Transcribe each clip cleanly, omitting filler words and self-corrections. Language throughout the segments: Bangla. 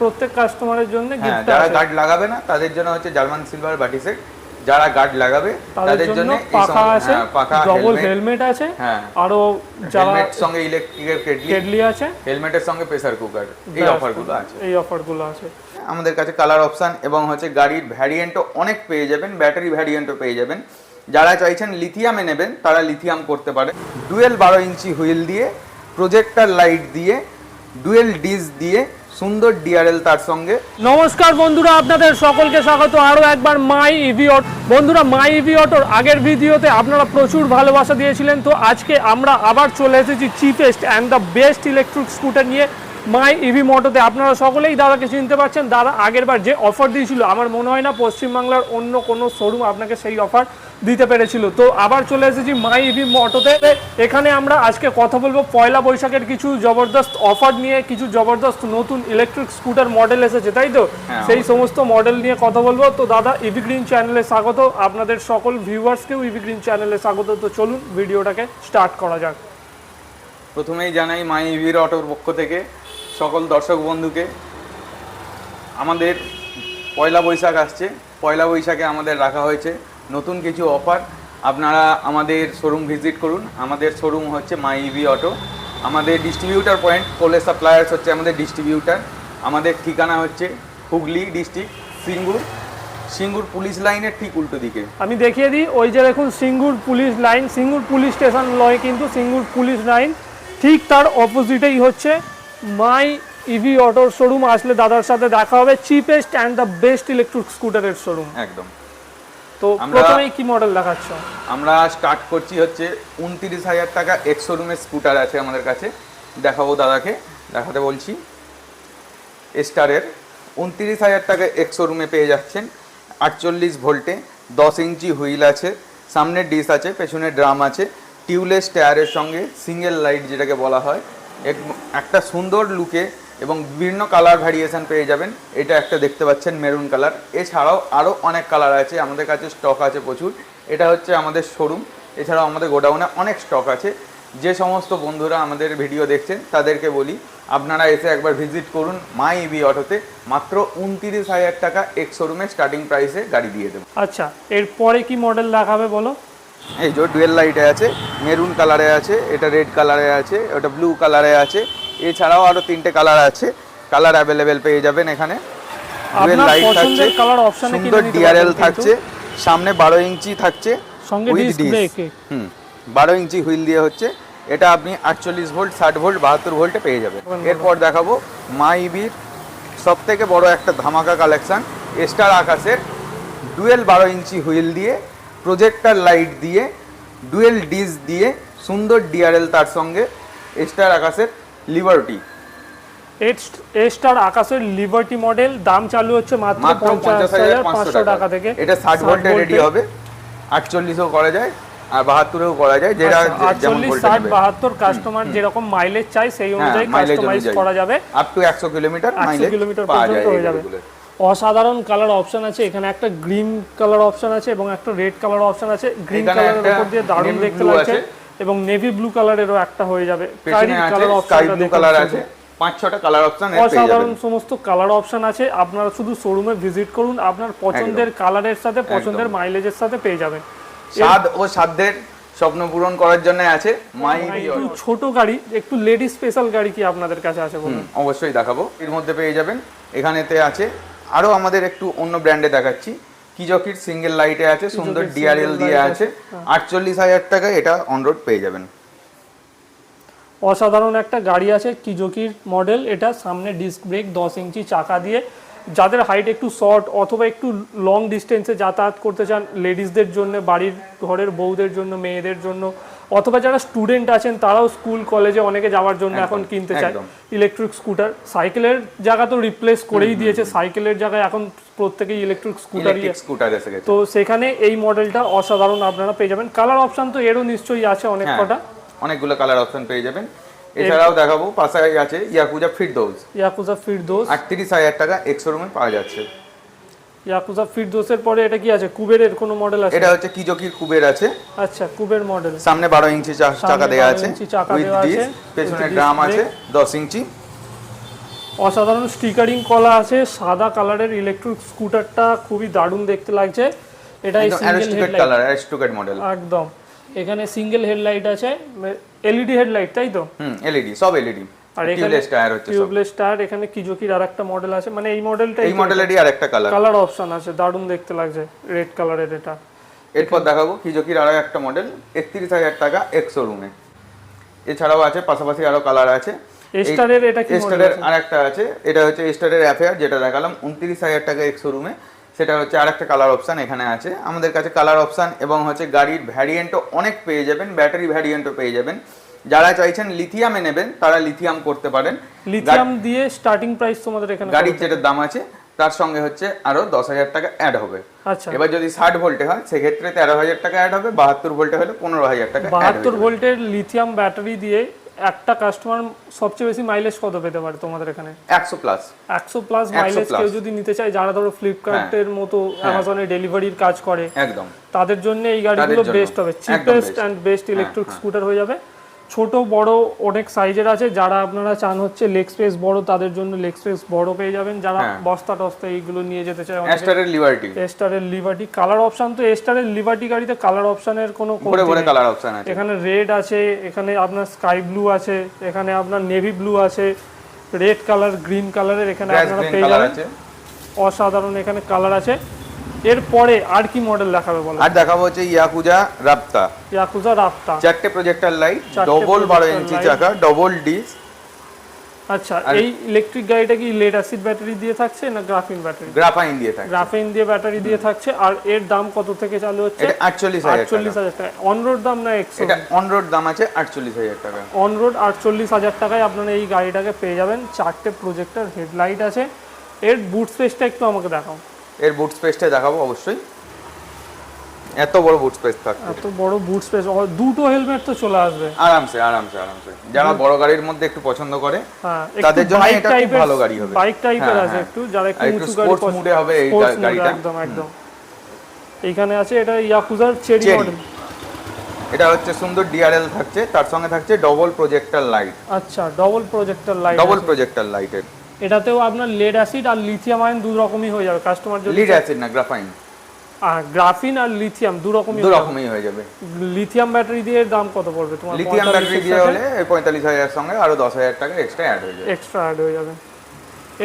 প্রত্যেক কাস্টমারের জন্য গিফট আছে। যারা গার্ড লাগাবে না তাদের জন্য হচ্ছে জার্মান সিলভার বাটি সেট, যারা গার্ড লাগাবে তাদের জন্য পাখা আছে, পাখা, ডবল হেলমেট আছে, আরো হেলমেট সঙ্গে ইলেকট্রিকের কেটলি আছে, হেলমেটের সঙ্গে প্রেসার কুকার, এই অফারগুলো আছে। আমাদের কাছে কালার অপশন এবং হচ্ছে গাড়ির ভ্যারিয়েন্টও অনেক পেয়ে যাবেন, ব্যাটারি ভ্যারিয়েন্টও পেয়ে যাবেন। যারা চাইছেন লিথিয়ামে নেবেন তারা লিথিয়াম করতে পারে। ডুয়েল 12 ইঞ্চি হুইল দিয়ে, প্রজেক্টর লাইট দিয়ে, ডুয়েল ডিস দিয়ে, সুন্দর ডিআরএল তার সঙ্গে। নমস্কার বন্ধুরা, আপনাদের সকলকে স্বাগত আরো একবার মাই ইভি অটো। বন্ধুরা, মাই ইভি অটোর আগের ভিডিওতে আপনারা প্রচুর ভালোবাসা দিয়েছিলেন, তো আজকে আমরা আবার চলে এসেছি cheapest and the best electric scooter নিয়ে মাই ইভি মোটোতে। আপনারা সকলেই দাদাকে চিনতে পারছেন। দাদা আগেরবার যে অফার দিয়েছিল আমার মনে হয় না পশ্চিমবাংলার অন্য কোনো শোরুম আপনাকে সেই অফার দিতে পেরেছিল। তো আবার চলে এসেছি মাই ইভি মোটোতে। এখানে আমরা আজকে কথা বলবো পয়লা বৈশাখের কিছু জবরদস্ত অফার নিয়ে, কিছু জবরদস্ত নতুন ইলেকট্রিক স্কুটার মডেল এসেছে, তাই তো? সেই সমস্ত মডেল নিয়ে কথা বলবো। তো দাদা, ইভি গ্রিন চ্যানেলে স্বাগত, আপনাদের সকল ভিউয়ার্সকেও ইভি গ্রিন চ্যানেলে স্বাগত। তো চলুন ভিডিওটাকে স্টার্ট করা যাক। প্রথমেই জানাই মাই ইভির অটোর পক্ষ থেকে সকল দর্শক বন্ধুকে, আমাদের পয়লা বৈশাখ আসছে। পয়লা বৈশাখে আমাদের রাখা হয়েছে নতুন কিছু অফার। আপনারা আমাদের শোরুম ভিজিট করুন। আমাদের শোরুম হচ্ছে মাই ইভি অটো। আমাদের ডিস্ট্রিবিউটার পয়েন্ট কোলে সাপ্লায়ার্স হচ্ছে আমাদের ডিস্ট্রিবিউটার। আমাদের ঠিকানা হচ্ছে হুগলি ডিস্ট্রিক্ট, সিঙ্গুর পুলিশ লাইনের ঠিক উল্টো দিকে। আমি দেখিয়ে দিই, ওই যে দেখুন Singur police line, Singur police station নয় কিন্তু সিঙ্গুর পুলিশ লাইন, ঠিক তার অপোজিটেই হচ্ছে মাই ইভি অটোর শোরুম। আসলে দাদার সাথে দেখা হবে, cheapest and the best electric স্কুটারের শোরুম। একদম। তো প্রথমেই কি মডেল দেখাচ্ছ? আমরা স্টার্ট করছি হচ্ছে 29,000 টাকা এক্স শোরুমের স্কুটার আছে আমাদের কাছে, দেখাবো দাদাকে, দেখাতে বলছি। স্টারের 29,000 টাকা এক্স শোরুমে পেয়ে যাচ্ছেন 48 ভোল্টে, 10 ইঞ্চি হুইল আছে, সামনে ডিস আছে, পেছনে ড্রাম আছে, টিউবলেস টায়ারের সঙ্গে সিঙ্গেল লাইট যেটাকে বলা হয়, একটা সুন্দর লুকে এবং বিভিন্ন কালার ভ্যারিয়েশন পেয়ে যাবেন। এটা একটা দেখতে পাচ্ছেন মেরুন কালার, এছাড়াও আরও অনেক কালার আছে, আমাদের কাছে স্টক আছে প্রচুর। এটা হচ্ছে আমাদের শোরুম, এছাড়াও আমাদের গোডাউনে অনেক স্টক আছে। যে সমস্ত বন্ধুরা আমাদের ভিডিও দেখছেন তাদেরকে বলি, আপনারা এসে একবার ভিজিট করুন মাই ইভি অটোতে। মাত্র 29,000 টাকা এক্স শোরুমে স্টার্টিং প্রাইসে গাড়ি দিয়ে দেবো। আচ্ছা, এরপরে কি মডেল দেখাবে বলো? এই যে ডুয়েল লাইটে আছে, মেরুন কালারে আছে, এটা রেড কালারে আছে, ওটা ব্লু কালারে আছে, এছাড়াও আরো 3টে কালার আছে। কালার অ্যাভেলেবেল পেয়ে যাবেন এখানে। ডুয়েল লাইট থাকছে, সুন্দর ডিআরএল থাকছে, সামনে 12 ইঞ্চি থাকছে সঙ্গে ডিস্ক ব্রেক। 12 ইঞ্চি হুইল দিয়ে হচ্ছে। এটা আপনি 48 ভোল্ট, 60 ভোল্ট, 72 ভোল্টে পেয়ে যাবেন। এরপর দেখাবো মাই ইভির সব থেকে বড় একটা ধামাকা কালেকশন, স্টার আকাশের ডুয়েল 12 ইঞ্চি হুইল দিয়ে, প্রজেক্টর লাইট দিয়ে, ডুয়েল ডিস দিয়ে, সুন্দর ডিআরএল তার সঙ্গে, স্টার আকাশের লিবার্টি। স্টার আকাশের লিবার্টি মডেল, দাম চালু হচ্ছে মাত্র 50,500 টাকা থেকে। এটা 60 ভোল্টে রেডি হবে, 48ও করা যায় আর 72ও করা যায়, যেটা যেমন 48, 60, 72 কাস্টমার যেরকম মাইলেজ চাই সেই অনুযায়ী কাস্টমাইজ করা যাবে। আপ টু 100 কিলোমিটার মাইলেজ পর্যন্ত হয়ে যাবে। অসাধারণ কালার অপশন আছে এখানে, একটা গ্রিন কালার অপশন আছে এবং একটা রেড কালার অপশন আছে। গ্রিন কালারের উপর দিয়ে দারুণ দেখতে লাগছে এবং নেভি ব্লু কালারেরও একটা হয়ে যাবে। স্কাই ব্লু কালার আছে, 5-6টা কালার অপশন আছে, অসাধারণ সমস্ত কালার অপশন আছে। আপনারা শুধু শোরুমে ভিজিট করুন, আপনার পছন্দের কালারের সাথে পছন্দের মাইলেজের সাথে পেয়ে যাবেন। স্বাদ ও সাধ্যের স্বপ্ন পূরণ করার জন্য আছে মাই ইভি অটো। ছোট গাড়ি, একটু লেডি স্পেশাল গাড়ি কি আপনাদের কাছে আছে বলুন? অবশ্যই দেখাবো, এর মধ্যে পেয়ে যাবেন। এখানেতে আছে আরো আমাদের একটু অন্য ব্র্যান্ডে দেখাচ্ছি, কিজকির সিঙ্গেল লাইটে আছে, সুন্দর ডিআরএল দিয়ে আছে, 48,000 টাকা এটা অন রোড পেয়ে যাবেন। অসাধারণ একটা গাড়ি আছে, কিজকির মডেল। এটা সামনে ডিস্ক ব্রেক, 10 ইঞ্চি চাকা দিয়ে। যাদের হাইট একটু শর্ট অথবা একটু লং ডিস্টেন্সে যাতায়াত করতে চান, লেডিসদের জন্য, বাড়ির ঘরের বউদের জন্য, মেয়েদের জন্য, অথবা যারা স্টুডেন্ট আছেন তারাও স্কুল কলেজে অনেকে যাওয়ার জন্য এখন কিনতে চায় ইলেকট্রিক স্কুটার। সাইকেলের জায়গা তো রিপ্লেস করেই দিয়েছে, সাইকেলের জায়গায় এখন প্রত্যেকেই ইলেকট্রিক স্কুটার এসে গেছে। তো সেখানে এই মডেলটা অসাধারণ আপনারা পেয়ে যাবেন। কালার অপশন তো এরও নিশ্চয়ই আছে অনেক কটা, অনেকগুলো কালার অপশন পেয়ে যাবেন। এছাড়াও দেখাবো পাশে আছে ইয়াকুজা ফিরদৌস। 38,000 টাকা এক্স শোরুমে পাওয়া যাচ্ছে। ইয়াকুজা ফিরদৌসের পরে এটা কি আছে? কুবেরের কোনো মডেল আছে? এটা হচ্ছে কিজকির কুবের আছে। আচ্ছা, কুবের মডেল, সামনে 12 ইঞ্চি চাকা দেয়া আছে, উইথ ডিস্ক, পেছনে ড্রাম আছে 10 ইঞ্চি। অসাধারণ স্টিকারিং করা আছে, সাদা কালারের ইলেকট্রিক স্কুটারটা খুবই দারুণ দেখতে লাগছে। এটা single headlight colour aristocrat model একদম। এখানে সিঙ্গেল হেডলাইট আছে, এলইডি হেডলাইট তাই তো? এলইডি, সব এলইডি। আর এখানে টিউবলেস টায়ার হচ্ছে, টিউবলেস টায়ার। এখানে কিজোকির আরেকটা মডেল আছে, মানে এই মডেলটা, এই মডেলেরই আরেকটা কালার অপশন আছে, দারুণ দেখতে লাগছে রেড কালারের এটা। এরপর দেখাবো কিজোকির আরো একটা মডেল ৩১,০০০ টাকা এক্স শোরুমে। এছাড়াও আছে পাশাপাশি আরো কালার আছে। এস্টারের এটা কি মডেল? এস্টারের আরেকটা আছে, এটা হচ্ছে এস্টারের অ্যাফেয়ার, যেটা দেখালাম ২৯,০০০ টাকা এক্স শোরুমে। সেটা হচ্ছে আরেকটা কালার অপশন এখানে আছে। আমাদের কাছে কালার অপশন এবং হচ্ছে গাড়ির ভ্যারিয়েন্টও অনেক পেয়ে যাবেন, ব্যাটারি ভ্যারিয়েন্টও পেয়ে যাবেন। যারা চাইছেন লিথিয়ামে নেবেন তারা লিথিয়াম করতে পারেন। লিথিয়াম দিয়ে স্টার্টিং প্রাইস তোমাদের এখানে গাড়ির যেটা দাম আছে তার সঙ্গে হচ্ছে আরো ১০,০০০ টাকা অ্যাড হবে। আচ্ছা, এবার যদি ৬০ ভোল্টে হয় সেক্ষেত্রে ১৩,০০০ টাকা অ্যাড হবে, ৭২ ভোল্টে হলে ১৫,০০০ টাকা অ্যাড হবে। ৭২ ভোল্টের লিথিয়াম ব্যাটারি দিয়ে একটা কাস্টমার সবচেয়ে বেশি মাইলেজ কত পেতে পারে তোমাদের এখানে? ১০০ প্লাস। ১০০ প্লাস মাইলেজ কেউ যদি নিতে চায়, যারা ধরো ফ্লিপকার্টের মতো অ্যামাজনে ডেলিভারির কাজ করে, একদম তাদের জন্য এই গাড়িগুলো বেস্ট হবে, cheapest and best electric scooter হয়ে যাবে। ছোট বড় অনেক সাইজের আছে, যারা আপনারা চান হচ্ছে লেগ স্পেস বড় তাদের জন্য লেগ স্পেস বড় পেয়ে যাবেন। যারা বস্তা টস্তা এইগুলো নিয়ে যেতে চায়, এস্টারের লিবার্টি, এস্টারের লিবার্টি কালার অপশন। তো এস্টারের লিবার্টি গাড়িতে কালার অপশনের কোনো কালার অপশন আছে। এখানে রেড আছে, এখানে আপনার স্কাই ব্লু আছে, এখানে আপনার নেভি ব্লু আছে, রেড কালার, গ্রিন কালারের এখানে আপনারা পেয়ে যাবেন। অসাধারণ এখানে কালার আছে। এরপরে আর কি মডেল দেখাবে বলো? আর দেখাবো হচ্ছে ইয়াকুজা রাপ্তা। ইয়াকুজা রাপ্তা, চারটে প্রজেক্টর লাইট, ডবল 12 ইঞ্চি চাকা, ডবল ডিস। আচ্ছা, এই ইলেকট্রিক গাড়িটা কি লেড অ্যাসিড ব্যাটারি দিয়ে থাকছে না গ্রাফিন ব্যাটারি? গ্রাফাইন দিয়ে থাকছে। গ্রাফিন দিয়ে ব্যাটারি দিয়ে থাকছে। আর এর দাম কত থেকে চালু হচ্ছে? এটা ৪৮,০০০ টাকা। অন রোড দাম না এক্স? এটা অন রোড দাম আছে ৪৮,০০০ টাকা। অন রোড ৪৮,০০০ টাকায় আপনারা এই গাড়িটাকে পেয়ে যাবেন। চারটে প্রজেক্টর হেডলাইট আছে। এর বুট স্পেসটা একটু আমাকে দেখাও। এর বুট স্পেসটা দেখাবো অবশ্যই। এত বড় বুট স্পেস থাকবে, এত বড় বুট স্পেস, দুটো হেলমেট তো চলে আসবে আরামসে আরামসে আরামসে। যারা বড় গাড়ির মধ্যে একটু পছন্দ করে তাদের জন্য এটা খুব ভালো গাড়ি হবে। বাইক টাইপের আছে একটু, যারা একটু উঁচু গাড়ি স্পোর্টস মুডে হবে এই গাড়িটা। একদম একদম। এইখানে আছে এটা ইয়াকুজার চেরি মডেল। এটা হচ্ছে সুন্দর ডিআরএল থাকছে, তার সঙ্গে থাকছে ডবল প্রজেক্টর লাইট। আচ্ছা, double projector light, double projector লাইটের। এটাতেও আপনার লেড অ্যাসিড আর লিথিয়াম আয়ন দু রকমই হয়ে যাবে। কাস্টমার যদি লিড অ্যাসিড না গ্রাফাইন, গ্রাফিন আর লিথিয়াম দু রকমই হয়ে যাবে। লিথিয়াম ব্যাটারি দিয়ে দাম কত পড়বে তোমার? লিথিয়াম ব্যাটারি দিয়ে হলে ৪৫,০০০ সঙ্গে আরো ১০,০০০ টাকা এক্সট্রা অ্যাড হয়ে যাবে। এক্সট্রা অ্যাড হয়ে যাবে।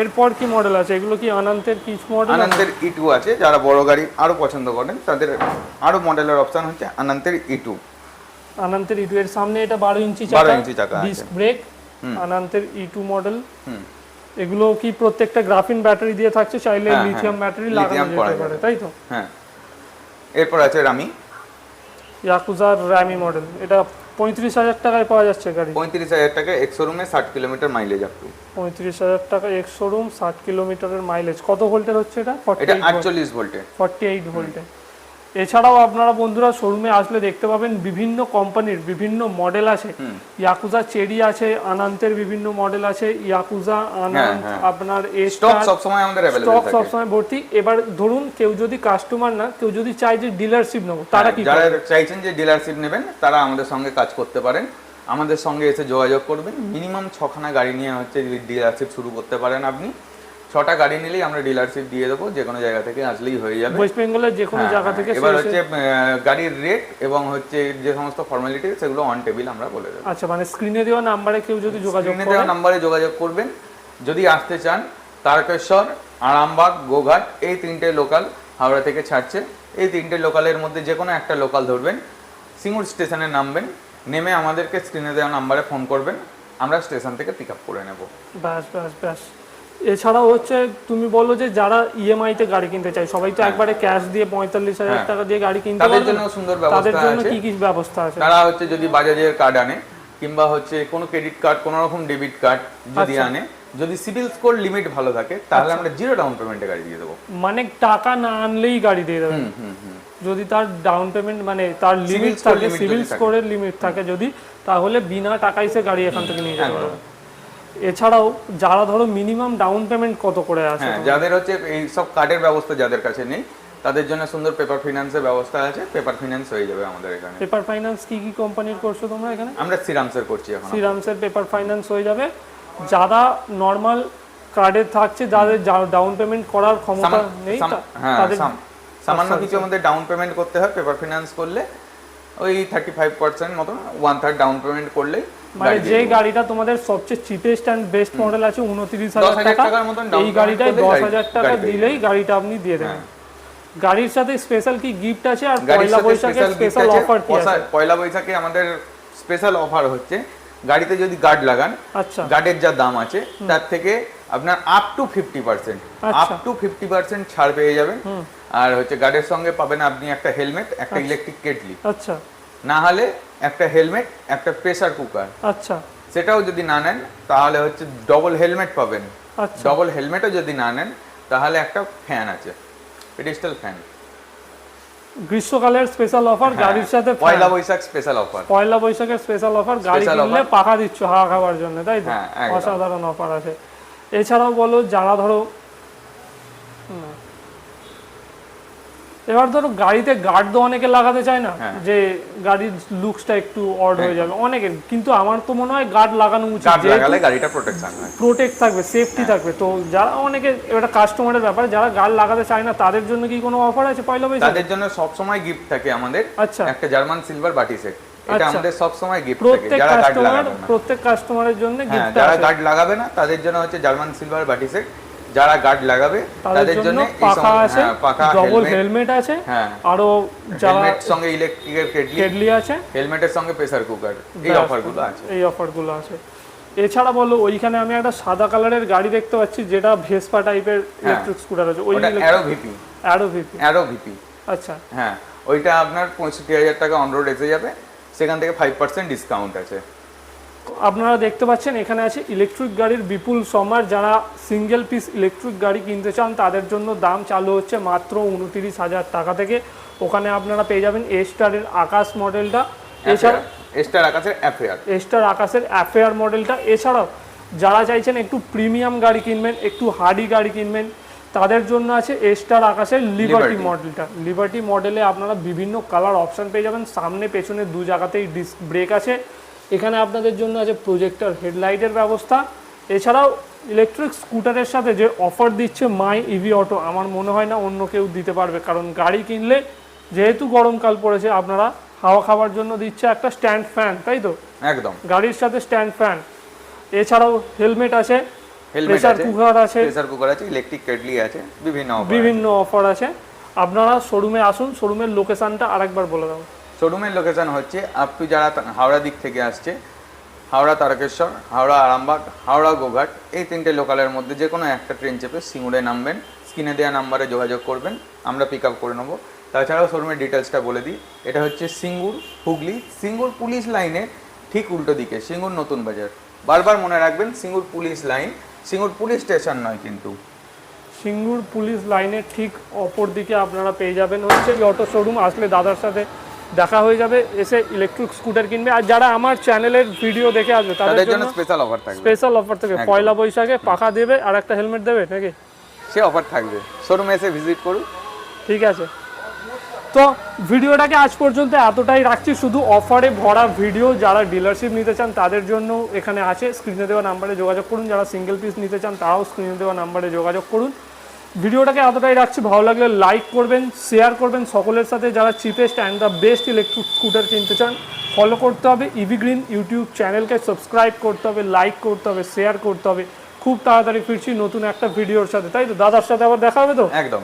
এরপর কি মডেল আছে? এগুলো কি অনন্তের কি মডেল? অনন্তের E2 আছে। যারা বড় গাড়ি আরো পছন্দ করেন তাদের আরো মডেলের অপশন হচ্ছে অনন্তের E2। অনন্তের E2 এর সামনে এটা 12 ইঞ্চি চাকা, 12 ইঞ্চি চাকা, ডিস্ক ব্রেক। অনন্তের E2 model. এগুলো কি প্রত্যেকটা গ্রাফিন ব্যাটারি দিয়ে থাকছে, চাইলে লিথিয়াম ব্যাটারি লাগানো যেতে পারে, তাই তো? হ্যাঁ। এরপর আছে রামি, ইয়াকুজার রামি মডেল। এটা ৩৫,০০০ টাকায় পাওয়া যাচ্ছে গাড়ি। ৩৫,০০০ টাকা এক্স শোরুমে ৬০ কিলোমিটার মাইলেজ আপ টু। ৩৫,০০০ টাকা এক্স শোরুম, ৬০ কিলোমিটারের মাইলেজ। কত ভোল্টের হচ্ছে এটা? এটা ৪৮ ভোল্টে। 48 ভোল্টে। এছাড়াও আপনারা বন্ধুরা শোরুমে আসলে দেখতে পাবেন বিভিন্ন কোম্পানির বিভিন্ন মডেল আছে। ইয়াকুজা চেরি আছে, অনন্তের বিভিন্ন মডেল আছে, ইয়াকুজা অনন্ত, আপনার স্টক সব সময় আমাদের अवेलेबल থাকে, স্টক সব সময় ভর্তি। এবার ধরুন কেউ যদি কাস্টমার না, কেউ যদি চায় যে ডিলারশিপ নেব, তারা কি যারা চাইছেন যে ডিলারশিপ নেবেন তারা আমাদের সঙ্গে কাজ করতে পারেন। আমাদের সঙ্গে এসে যোগাযোগ করবেন। মিনিমাম ৬খানা গাড়ি নিয়ে হচ্ছে ডিলারশিপ শুরু করতে পারেন আপনি। ৬টা গাড়ি নিলেই আমরা ডিলারশিপ দিয়ে দেবো, যে কোনো জায়গা থেকে আসলেই হয়ে যাবে, ওয়েস্ট বেঙ্গলের যে কোনো জায়গা থেকে। এবার হচ্ছে গাড়ির রেট এবং হচ্ছে যে সমস্ত ফর্মালিটি সেগুলো অন টেবিল আমরা বলে দেবো। আচ্ছা, মানে স্ক্রিনে দেওয়া নাম্বারে কেউ যদি যোগাযোগ করে, দেওয়া নাম্বারে যোগাযোগ করবেন। যদি আসতে চান তারকেশ্বর, আরামবাগ, গোঘাট এই তিনটে লোকাল হাওড়া থেকে ছাড়ছে। এই তিনটে লোকালের মধ্যে যে কোনো একটা লোকাল ধরবেন, সিঙ্গুর স্টেশনে নামবেন, নেমে আমাদেরকে স্ক্রিনে দেওয়া নাম্বারে ফোন করবেন, আমরা স্টেশন থেকে পিক আপ করে নেব। ব্যাস ব্যাস ব্যাস। এছাড়াও হচ্ছে তুমি বলো যে যারা ইএমআই তে গাড়ি কিনতে চায়, সবাই তো একবারে ক্যাশ দিয়ে ৪৫,০০০ টাকা দিয়ে গাড়ি কিনতে পারবে, তাদের জন্য সুন্দর ব্যবস্থা আছে। তাদের জন্য কি কি ব্যবস্থা আছে? তারা হচ্ছে যদি বাজাজের কার্ড আনে কিংবা হচ্ছে কোনো ক্রেডিট কার্ড, কোনো রকম ডেবিট কার্ড যদি আনে, যদি সিভিল স্কোর লিমিট ভালো থাকে তাহলে আমরা 0 ডাউন পেমেন্টে গাড়ি দিয়ে দেবো। মানে টাকা না আনলেই গাড়ি দিয়ে দেবেন যদি তার ডাউন পেমেন্ট মানে তার লিমিট থাকে, সিভিল স্কোরের লিমিট থাকে যদি, তাহলে বিনা টাকায় সে গাড়ি এখান থেকে নিয়ে যেতে পারবে। এছাড়াও যারা ধরো মিনিমাম ডাউন পেমেন্ট কত করে আছে, যাদের হচ্ছে এই সব কার্ডের ব্যবস্থা যাদের কাছে নেই তাদের জন্য সুন্দর পেপার ফাইন্যান্সের ব্যবস্থা আছে। পেপার ফাইন্যান্স হয়ে যাবে আমাদের এখানে। পেপার ফাইন্যান্স কি কি কোম্পানির করছো তোমরা এখানে? আমরা শ্রীরামসের করছি এখন। শ্রীরামসের পেপার ফাইন্যান্স হয়ে যাবে। যারা নর্মাল কার্ডে থাকছে, যাদের ডাউন পেমেন্ট করার ক্ষমতা নেই তাদের সামান্য কিছু আমাদের ডাউন পেমেন্ট করতে হয় পেপার ফিনান্স করলে, ওই 35% মতন, 1/3 ডাউন পেমেন্ট করলেই মানে যে গাড়িটা তোমাদের সবচেয়ে চিপেস্ট এন্ড বেস্ট মডেল আছে 29,000 টাকা, এই গাড়িটায় 10,000 টাকা দিলেই গাড়িটা আপনি দিয়ে দেবেন। গাড়ির সাথে স্পেশাল কি গিফট আছে আর পয়লা বৈশাখে স্পেশাল অফার কি আছে? পয়লা বৈশাখে আমাদের স্পেশাল অফার হচ্ছে, গাড়িতে যদি গার্ড লাগান, আচ্ছা, গার্ডের যা দাম আছে তার থেকে আপনার আপ টু 50% ছাড় পেয়ে যাবেন। আর হচ্ছে গার্ডের সঙ্গে পাবেন আপনি একটা হেলমেট, একটা ইলেকট্রিক কেটলি, আচ্ছা, না হলে একটা হেলমেট, একটা প্রেসার কুকার, আচ্ছা, সেটাও যদি না নেন তাহলে হচ্ছে ডবল হেলমেট পাবেন। আচ্ছা, ডবল হেলমেটও যদি না নেন তাহলে একটা ফ্যান আছে, পেডেস্টাল ফ্যান। গ্রীষ্মকালের স্পেশাল অফার গাড়ির সাথে, পয়লা বৈশাখ স্পেশাল অফার, পয়লা বৈশাখের স্পেশাল অফার, গাড়ি কিনলে পাখা দিচ্ছ হাওয়া খাওয়ার জন্য, তাই তো? অসাধারণ অফার আছে। এছাড়াও বলো যারা ধরো এবার ধরো গাড়িতে গার্ড তো অনেকে লাগাতে চায় না, যে গাড়ির লুকসটা একটু অড হয়ে যাবে অনেকের, কিন্তু আমার তো মনে হয় গার্ড লাগানো উচিত, গার্ড লাগালে গাড়িটা প্রোটেক্ট থাকবে, সেফটি থাকবে। তো যারা অনেকে এটা কাস্টমারের ব্যাপার, যারা গার্ড লাগাতে চায় না তাদের জন্য কি কোনো অফার আছে পয়লা বৈশাখে? তাদের জন্য সব সময় গিফট থাকে আমাদের, আচ্ছা, একটা জার্মান সিলভার বাটি সেট, এটা আমাদের সব সময় গিফট থাকে। প্রত্যেক কাস্টমারের জন্য গিফট আছে। যারা গার্ড লাগাবে না তাদের জন্য হচ্ছে জার্মান সিলভার বাটি সেট, যারা গার্ড লাগাবে তাদের জন্য পাখা আছে, ডবল হেলমেট আছে, আরো হেলমেট সঙ্গে ইলেকট্রিকের কেটলি আছে, হেলমেটের সঙ্গে প্রেসার কুকার, এই অফারগুলো আছে। এছাড়া বলো ওইখানে আমি একটা সাদা কালারের গাড়ি দেখতে পাচ্ছি, যেটা ভেসপা টাইপের ইলেকট্রিক স্কুটার আছে, ওই অ্যারো ভিপি। আচ্ছা, হ্যাঁ, ওইটা আপনার 65,000 টাকা অন রোড এসে যাবে, সেখান থেকে 5% ডিসকাউন্ট আছে। আপনারা দেখতে পাচ্ছেন এখানে আছে ইলেকট্রিক গাড়ির বিপুল সম্ভার। যারা সিঙ্গেল পিস ইলেকট্রিক গাড়ি কিনতে চান তাদের জন্য দাম চালু হচ্ছে মাত্র 29,000 টাকা থেকে। ওখানে আপনারা পেয়ে যাবেন এস্টারের আকাশ মডেলটা, এছাড়া এস্টার আকাশের অ্যাফেয়ার মডেলটা। এছাড়াও যারা চাইছেন একটু প্রিমিয়াম গাড়ি কিনবেন, একটু হার্ডি গাড়ি কিনবেন, তাদের জন্য আছে এস্টার আকাশের লিবার্টি মডেলটা। লিবার্টি মডেলে আপনারা বিভিন্ন কালার অপশন পেয়ে যাবেন, সামনে পেছনে দু জায়গাতেই ডিস্ক ব্রেক আছে। এখানে আপনাদের জন্য আছে প্রজেক্টর হেডলাইটের ব্যবস্থা। এছাড়াও ইলেকট্রিক স্কুটারের সাথে যে অফার দিচ্ছে মাই ইভি অটো, আমার মনে হয় না অন্য কেউ দিতে পারবে, কারণ গাড়ি কিনলে যেহেতু গরমকাল পড়েছে আপনারা হাওয়া খাওয়ার জন্য দিচ্ছে একটা স্ট্যান্ড ফ্যান, তাই তো? একদম, গাড়ির সাথে স্ট্যান্ড ফ্যান। এছাড়াও হেলমেট আছে, প্রেসার কুকার আছে, ইলেকট্রিক কেটলি আছে, বিভিন্ন অফার আছে। আপনারা শোরুমে আসুন। শোরুমের লোকেশনটা আরেকবার বলে দাও। শোরুমের লোকেশন হচ্ছে আপ টু যারা হাওড়া দিক থেকে আসছে, হাওড়া তারকেশ্বর, হাওড়া আরামবাগ, হাওড়া গোঘাট, এই 3টে লোকালের মধ্যে যে কোনো একটা ট্রেন চেপে সিঙ্গুরে নামবেন, স্ক্রিনে দেওয়া নাম্বারে যোগাযোগ করবেন, আমরা পিক আপ করে নেবো। তাছাড়াও শোরুমের ডিটেলসটা বলে দিই, এটা হচ্ছে সিঙ্গুর, হুগলি, সিঙ্গুর পুলিশ লাইনের ঠিক উল্টো দিকে, সিঙ্গুর নতুন বাজার। বারবার মনে রাখবেন, Singur police line, Singur police station নয় কিন্তু। সিঙ্গুর পুলিশ লাইনের ঠিক অপর দিকে আপনারা পেয়ে যাবেন হচ্ছে অটো শোরুম। আসলে দাদার সাথে দেখা হয়ে যাবে, এসে ইলেকট্রিক স্কুটার কিনবে। আর যারা আমার চ্যানেলের ভিডিও দেখে আসবে তাদের জন্য স্পেশাল অফার থাকবে। পয়লা বৈশাখে পাখা দেবে আর একটা হেলমেট দেবে নাকি, সে অফার থাকবে। শোরুমে এসে ভিজিট করুন। ঠিক আছে, তো ভিডিওটাকে আজ পর্যন্ত এতটাই রাখছি। শুধু অফারে ভরা ভিডিও, যারা ডিলারশিপ নিতে চান তাদের জন্য এখানে আছে, স্ক্রিনে দেওয়া নাম্বারে যোগাযোগ করুন। যারা সিঙ্গেল পিস নিতে চান তারাও স্ক্রিনে দেওয়া নাম্বারে যোগাযোগ করুন। ভিডিওটাকে এতটাই রাখছি, ভালো লাগলে লাইক করবেন, শেয়ার করবেন সকলের সাথে। যারা cheapest and the best electric scooter কিনতে চান ফলো করতে হবে ইভি গ্রিন ইউটিউব চ্যানেলকে, সাবস্ক্রাইব করতে হবে, লাইক করতে হবে, শেয়ার করতে হবে। খুব তাড়াতাড়ি ফিরছি নতুন একটা ভিডিওর সাথে, তাই তো? দাদার সাথে আবার দেখা হবে তো? একদম।